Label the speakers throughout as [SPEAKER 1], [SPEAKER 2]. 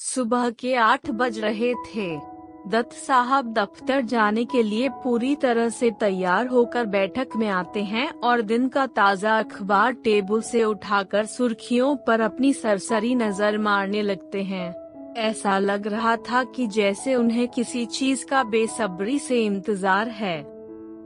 [SPEAKER 1] सुबह के 8 बज रहे थे। दत्त साहब दफ्तर जाने के लिए पूरी तरह से तैयार होकर बैठक में आते हैं और दिन का ताज़ा अखबार टेबल से उठाकर सुर्खियों पर अपनी सरसरी नजर मारने लगते हैं। ऐसा लग रहा था कि जैसे उन्हें किसी चीज का बेसब्री से इंतजार है।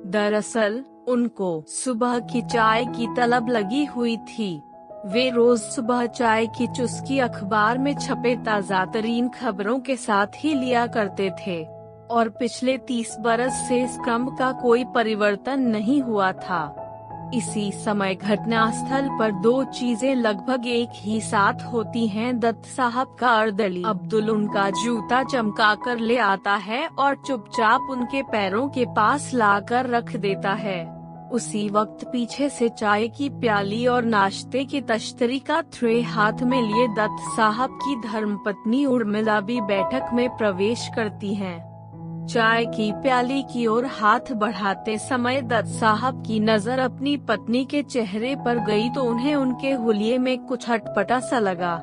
[SPEAKER 1] दरअसल उनको सुबह की चाय की तलब लगी हुई थी। वे रोज सुबह चाय की चुस्की अखबार में छपे ताज़ा तरीन खबरों के साथ ही लिया करते थे और पिछले 30 बरस से इस क्रम का कोई परिवर्तन नहीं हुआ था। इसी समय घटनास्थल पर दो चीजें लगभग एक ही साथ होती हैं। दत्त साहब का अर्दली अब्दुल उनका जूता चमकाकर ले आता है और चुपचाप उनके पैरों के पास लाकर रख देता है। उसी वक्त पीछे से चाय की प्याली और नाश्ते की तश्तरी का ट्रे हाथ में लिए दत्त साहब की धर्मपत्नी उर्मिला भी बैठक में प्रवेश करती हैं। चाय की प्याली की ओर हाथ बढ़ाते समय दत्त साहब की नजर अपनी पत्नी के चेहरे पर गई तो उन्हें उनके हुलिये में कुछ अटपटा सा लगा।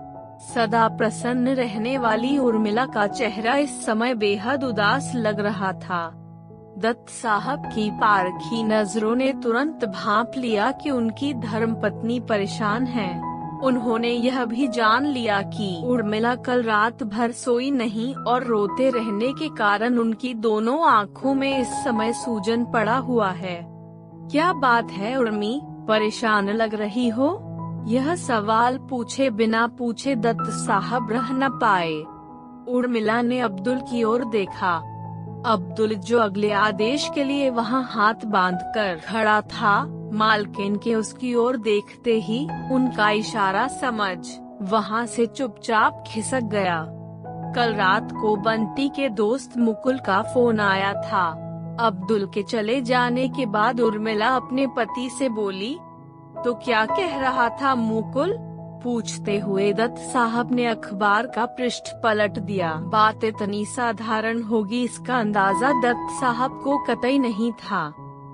[SPEAKER 1] सदा प्रसन्न रहने वाली उर्मिला का चेहरा इस समय बेहद उदास लग रहा था। दत्त साहब की पारखी नजरों ने तुरंत भांप लिया कि उनकी धर्मपत्नी परेशान है। उन्होंने यह भी जान लिया कि उर्मिला कल रात भर सोई नहीं और रोते रहने के कारण उनकी दोनों आँखों में इस समय सूजन पड़ा हुआ है। क्या बात है उर्मी, परेशान लग रही हो? यह सवाल पूछे बिना पूछे दत्त साहब रह न पाए। उर्मिला ने अब्दुल की ओर देखा। अब्दुल जो अगले आदेश के लिए वहां हाथ बांधकर खड़ा था, मालकिन के उसकी ओर देखते ही उनका इशारा समझ वहां से चुपचाप खिसक गया। कल रात को बंटी के दोस्त मुकुल का फोन आया था। अब्दुल के चले जाने के बाद उर्मिला अपने पति से बोली, तो क्या कह रहा था मुकुल? पूछते हुए दत्त साहब ने अखबार का पृष्ठ पलट दिया। बात इतनी साधारण होगी इसका अंदाजा दत्त साहब को कतई नहीं था।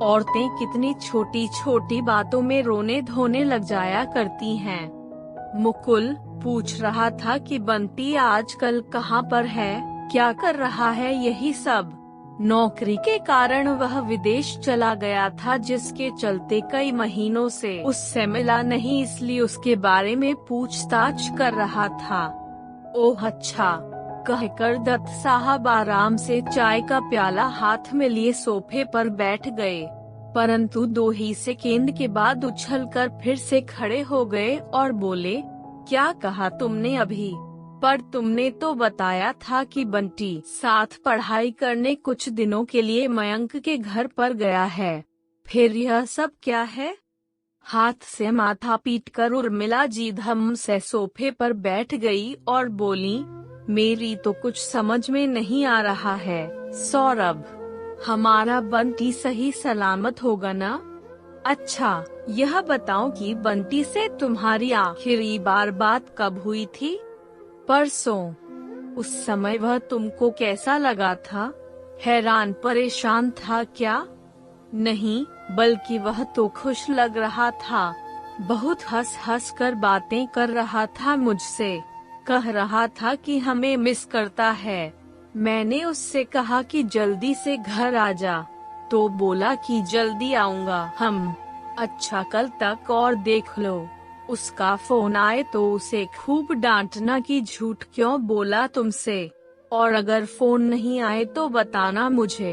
[SPEAKER 1] औरतें कितनी छोटी छोटी बातों में रोने धोने लग जाया करती हैं। मुकुल पूछ रहा था कि बंटी आजकल कहाँ पर है, क्या कर रहा है। यही सब। नौकरी के कारण वह विदेश चला गया था, जिसके चलते कई महीनों से उससे मिला नहीं, इसलिए उसके बारे में पूछताछ कर रहा था। ओह अच्छा, कहकर दत्त साहब आराम से चाय का प्याला हाथ में लिए सोफे पर बैठ गए, परंतु 2 ही सेकेंड के बाद उछलकर फिर से खड़े हो गए और बोले, क्या कहा तुमने अभी? पर तुमने तो बताया था कि बंटी साथ पढ़ाई करने कुछ दिनों के लिए मयंक के घर पर गया है, फिर यह सब क्या है? हाथ से माथा पीटकर उर्मिला जी धम से सोफे पर बैठ गई और बोली, मेरी तो कुछ समझ में नहीं आ रहा है सौरभ, हमारा बंटी सही सलामत होगा ना? अच्छा, यह बताओ कि बंटी से तुम्हारी आखिरी बार बात कब हुई थी? परसों। उस समय वह तुमको कैसा लगा था? हैरान परेशान था क्या? नहीं, बल्कि वह तो खुश लग रहा था। बहुत हंस हंस कर बातें कर रहा था मुझसे। कह रहा था कि हमें मिस करता है। मैंने उससे कहा कि जल्दी से घर आ जा, तो बोला कि जल्दी आऊंगा हम। अच्छा, कल तक और देख लो। उसका फोन आए तो उसे खूब डांटना कि झूठ क्यों बोला तुमसे, और अगर फोन नहीं आए तो बताना मुझे,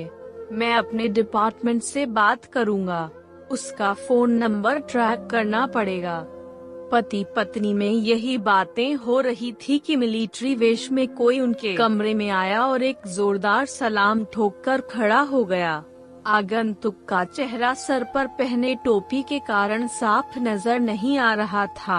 [SPEAKER 1] मैं अपने डिपार्टमेंट से बात करूंगा। उसका फोन नंबर ट्रैक करना पड़ेगा। पति पत्नी में यही बातें हो रही थी कि मिलिट्री वेश में कोई उनके कमरे में आया और एक जोरदार सलाम ठोककर खड़ा हो गया। आगंतुक का चेहरा सर पर पहने टोपी के कारण साफ नजर नहीं आ रहा था।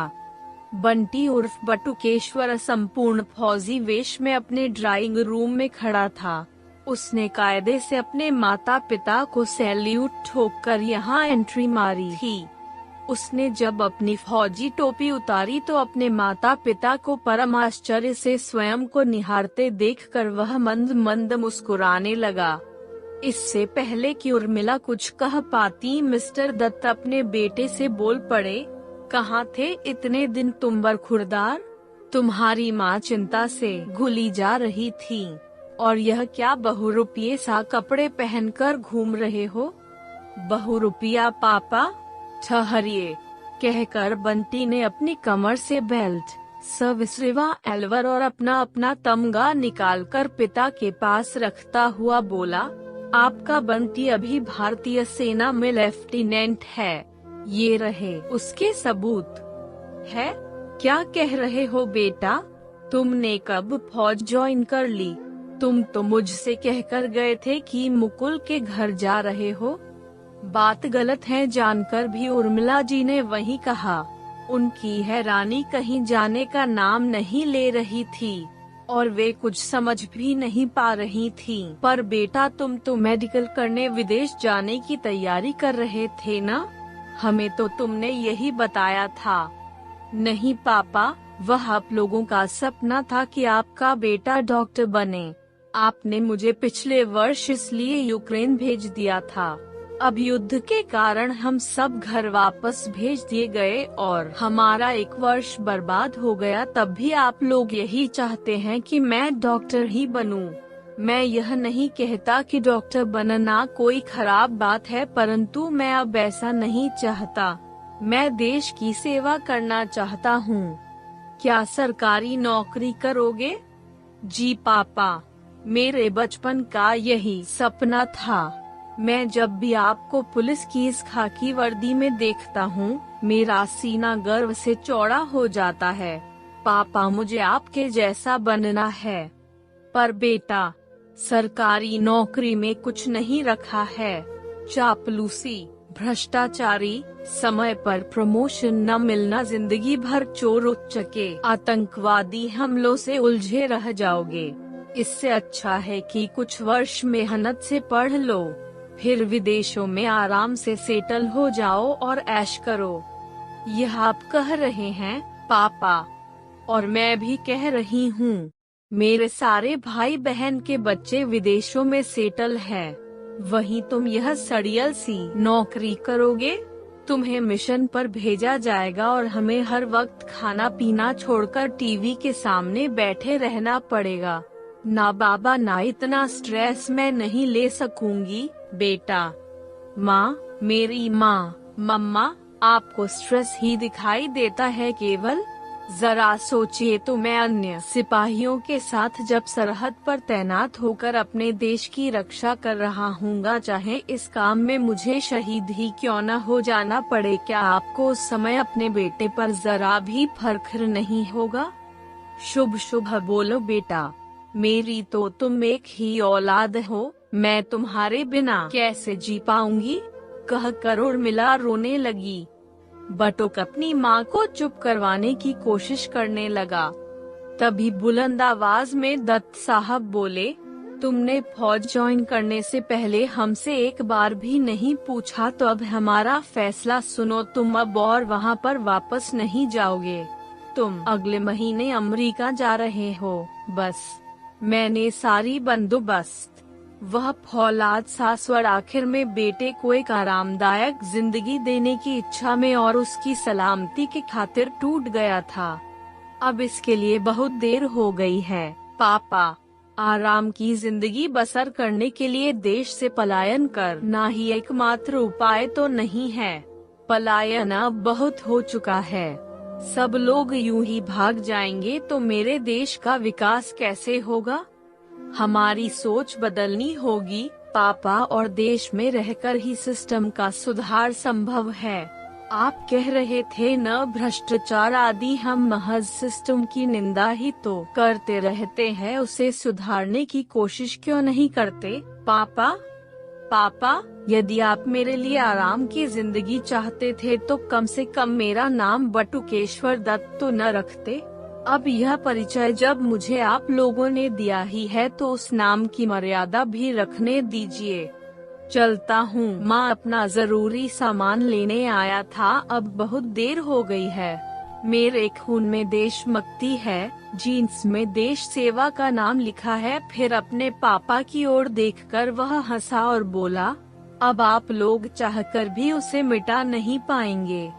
[SPEAKER 1] बंटी उर्फ बटुकेश्वर संपूर्ण फौजी वेश में अपने ड्राइंग रूम में खड़ा था। उसने कायदे से अपने माता पिता को सैल्यूट ठोककर यहाँ एंट्री मारी थी। उसने जब अपनी फौजी टोपी उतारी तो अपने माता पिता को परम आश्चर्य से स्वयं को निहारते देखकर वह मंद मंद मुस्कुराने लगा। इससे पहले कि उर्मिला कुछ कह पाती, मिस्टर दत्त अपने बेटे से बोल पड़े, कहाँ थे इतने दिन तुम बरखुरदार? तुम्हारी माँ चिंता से घुली जा रही थी। और यह क्या बहुरूपिये सा कपड़े पहनकर घूम रहे हो? बहुरूपिया पापा? ठहरिए, कहकर बंटी ने अपनी कमर से बेल्ट, सर्विस रिवॉल्वर और अपना अपना तमगा निकालकर पिता के पास रखता हुआ बोला, आपका बंटी अभी भारतीय सेना में लेफ्टिनेंट है। ये रहे उसके सबूत। है? क्या कह रहे हो बेटा? तुमने कब फौज ज्वाइन कर ली? तुम तो मुझसे कहकर गए थे कि मुकुल के घर जा रहे हो। बात गलत है जानकर भी उर्मिला जी ने वही कहा। उनकी हैरानी कहीं जाने का नाम नहीं ले रही थी और वे कुछ समझ भी नहीं पा रही थी। पर बेटा, तुम तो मेडिकल करने विदेश जाने की तैयारी कर रहे थे ना? हमें तो तुमने यही बताया था। नहीं पापा, वह आप लोगों का सपना था कि आपका बेटा डॉक्टर बने। आपने मुझे पिछले वर्ष इसलिए यूक्रेन भेज दिया था। अब युद्ध के कारण हम सब घर वापस भेज दिए गए और हमारा 1 वर्ष बर्बाद हो गया। तब भी आप लोग यही चाहते हैं कि मैं डॉक्टर ही बनूं। मैं यह नहीं कहता कि डॉक्टर बनना कोई खराब बात है, परंतु मैं अब ऐसा नहीं चाहता। मैं देश की सेवा करना चाहता हूँ। क्या सरकारी नौकरी करोगे? जी पापा, मेरे बचपन का यही सपना था। मैं जब भी आपको पुलिस की इस खाकी वर्दी में देखता हूँ, मेरा सीना गर्व से चौड़ा हो जाता है। पापा, मुझे आपके जैसा बनना है। पर बेटा, सरकारी नौकरी में कुछ नहीं रखा है। चापलूसी, भ्रष्टाचारी, समय पर प्रमोशन न मिलना, जिंदगी भर चोर उच्चके आतंकवादी हमलों से उलझे रह जाओगे। इससे अच्छा है कि कुछ वर्ष मेहनत से पढ़ लो, फिर विदेशों में आराम से सेटल हो जाओ और ऐश करो। यह आप कह रहे हैं पापा, और मैं भी कह रही हूँ। मेरे सारे भाई बहन के बच्चे विदेशों में सेटल हैं। वहीं तुम यह सड़ियल सी नौकरी करोगे। तुम्हें मिशन पर भेजा जाएगा और हमें हर वक्त खाना पीना छोड़कर टीवी के सामने बैठे रहना पड़ेगा। ना बाबा, ना इतना स्ट्रेस मैं नहीं ले सकूंगी बेटा। माँ, मेरी माँ, मम्मा, आपको स्ट्रेस ही दिखाई देता है केवल? जरा सोचिए तो, मैं अन्य सिपाहियों के साथ जब सरहद पर तैनात होकर अपने देश की रक्षा कर रहा हूँगा, चाहे इस काम में मुझे शहीद ही क्यों न हो जाना पड़े, क्या आपको उस समय अपने बेटे पर जरा भी फख्र नहीं होगा? शुभ शुभ बोलो बेटा, मेरी तो तुम एक ही औलाद हो। मैं तुम्हारे बिना कैसे जी पाऊंगी? कहकर उर्मिला रोने लगी। बटुक अपनी माँ को चुप करवाने की कोशिश करने लगा। तभी बुलंद आवाज में दत्त साहब बोले, तुमने फौज ज्वाइन करने से पहले हमसे एक बार भी नहीं पूछा, तो अब हमारा फैसला सुनो। तुम अब और वहाँ पर वापस नहीं जाओगे। तुम अगले महीने अमेरिका जा रहे हो। बस मैंने सारी बंदोबस्त। वह फौलाद सा स्वर आखिर में बेटे को एक आरामदायक जिंदगी देने की इच्छा में और उसकी सलामती की खातिर टूट गया था। अब इसके लिए बहुत देर हो गई है पापा। आराम की जिंदगी बसर करने के लिए देश से पलायन करना ही एकमात्र उपाय तो नहीं है। पलायन अब बहुत हो चुका है। सब लोग यूं ही भाग जाएंगे तो मेरे देश का विकास कैसे होगा? हमारी सोच बदलनी होगी पापा, और देश में रहकर ही सिस्टम का सुधार संभव है। आप कह रहे थे न, भ्रष्टाचार आदि, हम महज सिस्टम की निंदा ही तो करते रहते हैं, उसे सुधारने की कोशिश क्यों नहीं करते पापा? पापा, यदि आप मेरे लिए आराम की जिंदगी चाहते थे तो कम से कम मेरा नाम बटुकेश्वर दत्त तो न रखते। अब यह परिचय जब मुझे आप लोगों ने दिया ही है तो उस नाम की मर्यादा भी रखने दीजिए। चलता हूँ माँ, अपना जरूरी सामान लेने आया था। अब बहुत देर हो गई है। मेरे खून में देशभक्ति है, जीन्स में देश सेवा का नाम लिखा है। फिर अपने पापा की ओर देखकर वह हंसा और बोला, अब आप लोग चाहकर भी उसे मिटा नहीं पाएंगे।